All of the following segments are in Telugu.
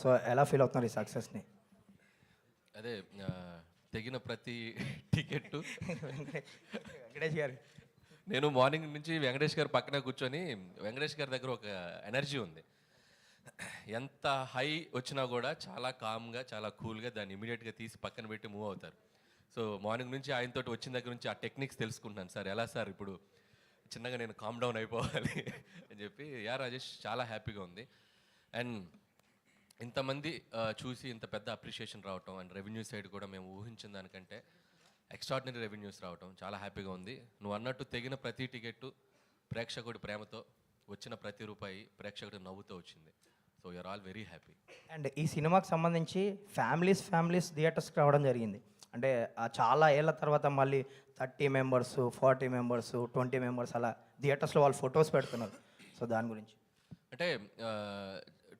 సో, ఎలా ఫీల్ అవుతున్నారు ఈ సక్సెస్‌ని? అదే తెగిన ప్రతి టికెట్టు వెంకటేష్ గారు. నేను మార్నింగ్ నుంచి వెంకటేష్ గారు పక్కన కూర్చొని వెంకటేష్ గారి దగ్గర ఒక ఎనర్జీ ఉంది. ఎంత హై వచ్చినా కూడా చాలా కామ్‌గా, చాలా కూల్‌గా దాన్ని ఇమ్మీడియేట్‌గా తీసి పక్కన పెట్టి మూవ్ అవుతారు. సో, మార్నింగ్ నుంచి ఆయనతోటి వచ్చిన దగ్గర నుంచి ఆ టెక్నిక్స్ తెలుసుకుంటున్నాను. సార్ ఎలా సార్ ఇప్పుడు చిన్నగా నేను కామ్ డౌన్ అయిపోవాలి అని చెప్పి రాజేష్ చాలా హ్యాపీగా ఉంది. అండ్ ఇంతమంది చూసి ఇంత పెద్ద అప్రిషియేషన్ రావటం అండ్ రెవెన్యూ సైడ్ కూడా మేము ఊహించిన దానికంటే ఎక్స్ట్రాడినరీ రెవెన్యూస్ రావటం చాలా హ్యాపీగా ఉంది. నువ్వు అన్నట్టు తెగిన ప్రతి టికెట్టు ప్రేక్షకుడి ప్రేమతో వచ్చిన ప్రతి రూపాయి ప్రేక్షకుడి నవ్వుతో వచ్చింది. So you are all very happy. And ఈ సినిమాకి సంబంధించి ఫ్యామిలీస్ థియేటర్స్‌కి రావడం జరిగింది. అంటే చాలా ఏళ్ల తర్వాత మళ్ళీ 30 మెంబర్స్, 40 మెంబర్స్, 20 మెంబర్స్ అలా థియేటర్స్‌లో వాళ్ళు ఫోటోస్ పెడుతున్నారు. సో, దాని గురించి. అంటే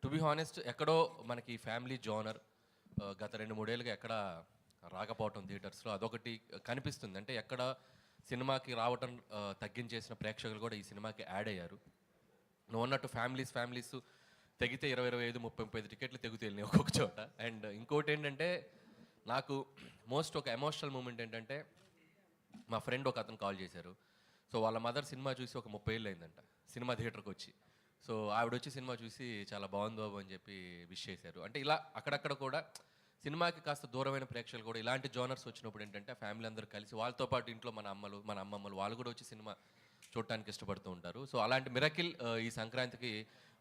టు బి హానెస్ట్ ఎక్కడో మనకి ఫ్యామిలీ జోనర్ గత 2-3 ఏళ్ళుగా ఎక్కడ రాకపోవటం థియేటర్స్లో అదొకటి కనిపిస్తుంది. అంటే ఎక్కడ సినిమాకి రావటం తగ్గించేసిన ప్రేక్షకులు కూడా ఈ సినిమాకి యాడ్ అయ్యారు. నువ్వు అన్నట్టు ఫ్యామిలీస్ తెగితే 20, 25, 30, 35 టికెట్లు తెగుతేళ్ళినాయి ఒక్కొక్క చోట. అండ్ ఇంకోటి ఏంటంటే నాకు మోస్ట్ ఒక ఎమోషనల్ మూమెంట్ ఏంటంటే మా ఫ్రెండ్ ఒక అతను కాల్ చేశారు. సో వాళ్ళ మదర్ సినిమా చూసి ఒక 30 ఏళ్ళు అయిందంట సినిమా థియేటర్కి వచ్చి. సో ఆవిడ వచ్చి సినిమా చూసి చాలా బాగుంది బాబు అని చెప్పి విష్ చేశారు. అంటే ఇలా అక్కడక్కడ కూడా సినిమాకి కాస్త దూరమైన ప్రేక్షకులు కూడా ఇలాంటి జోనర్స్ వచ్చినప్పుడు ఏంటంటే ఫ్యామిలీ అందరూ కలిసి వాళ్ళతో పాటు ఇంట్లో మన అమ్మలు మన అమ్మమ్మలు వాళ్ళు కూడా వచ్చి సినిమా చూడటానికి ఇష్టపడుతూ ఉంటారు. సో అలాంటి మిరకిల్ ఈ సంక్రాంతికి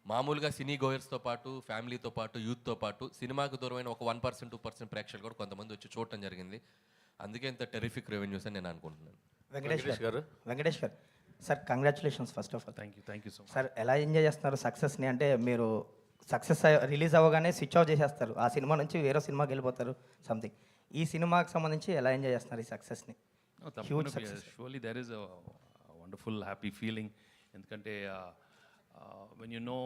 మామూలుగా సినీ గోయర్స్తో పాటు ఫ్యామిలీతో పాటు యూత్తో పాటు సినిమాకి దూరమైన ఒక 1%, 2% ప్రేక్షకులు కూడా కొంతమంది వచ్చి చూడటం జరిగింది. అందుకే ఇంత టెరిఫిక్ రెవెన్యూస్ అని నేను అనుకుంటున్నాను. Venkatesh garu. Sir, congratulations first of all. Thank you so much. Sir, ఎలా ఎంజాయ్ చేస్తున్నారు సక్సెస్‌ని? అంటే మీరు సక్సెస్ రిలీజ్ అవ్వగానే స్విచ్ ఆఫ్ చేసేస్తారు. ఆ సినిమా నుంచి వేరే సినిమాకి వెళ్ళిపోతారు సంథింగ్. ఈ సినిమాకి సంబంధించి ఎలా ఎంజాయ్ చేస్తున్నారు ఈ సక్సెస్‌ని? Huge success. Surely there is wonderful happy feeling. ఎందుకంటే వెన్ యూ నో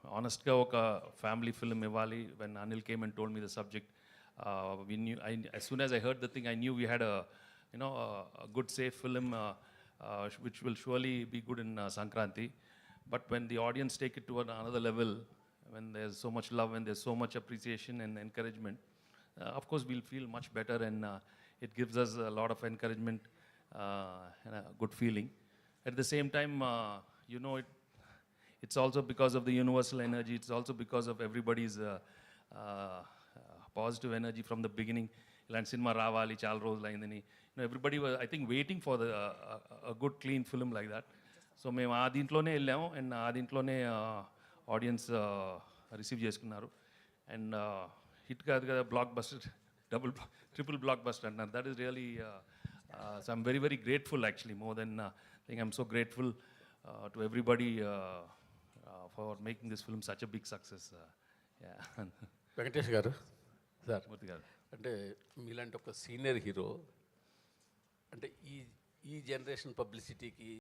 ఆనెస్ట్గా ఒక ఫ్యామిలీ ఫిల్మ్ ఇవ్వాలి. When Anil came and told me the subject, we knew, as soon as I heard the thing, I knew we had a good safe film which will surely be good in Sankranti. But when the audience take it to another level, when there's so much love and there's so much appreciation and encouragement, of course we'll feel much better, and it gives us a lot of encouragement and a good feeling. At the same time, it's also because of the universal energy. It's also because of everybody's positive energy from the beginning. ఇలాంటి సినిమా రావాలి చాలా రోజులు అయిందని everybody I think waiting for the good clean film like that. So మేము ఆ దీంట్లోనే వెళ్ళాము, అండ్ ఆ దీంట్లోనే ఆడియన్స్ రిసీవ్ చేసుకున్నారు. అండ్ హిట్ కాదు కదా, blockbuster, triple blockbuster అంటున్నారు. That is really so I'm very very grateful actually. More than think I'm so grateful to everybody for making this film such a big success. Venkatesh garu, sir, మూర్తి గారు, అంటే మీలాంటి ఒక సీనియర్ హీరో అంటే ఈ జనరేషన్ పబ్లిసిటీకి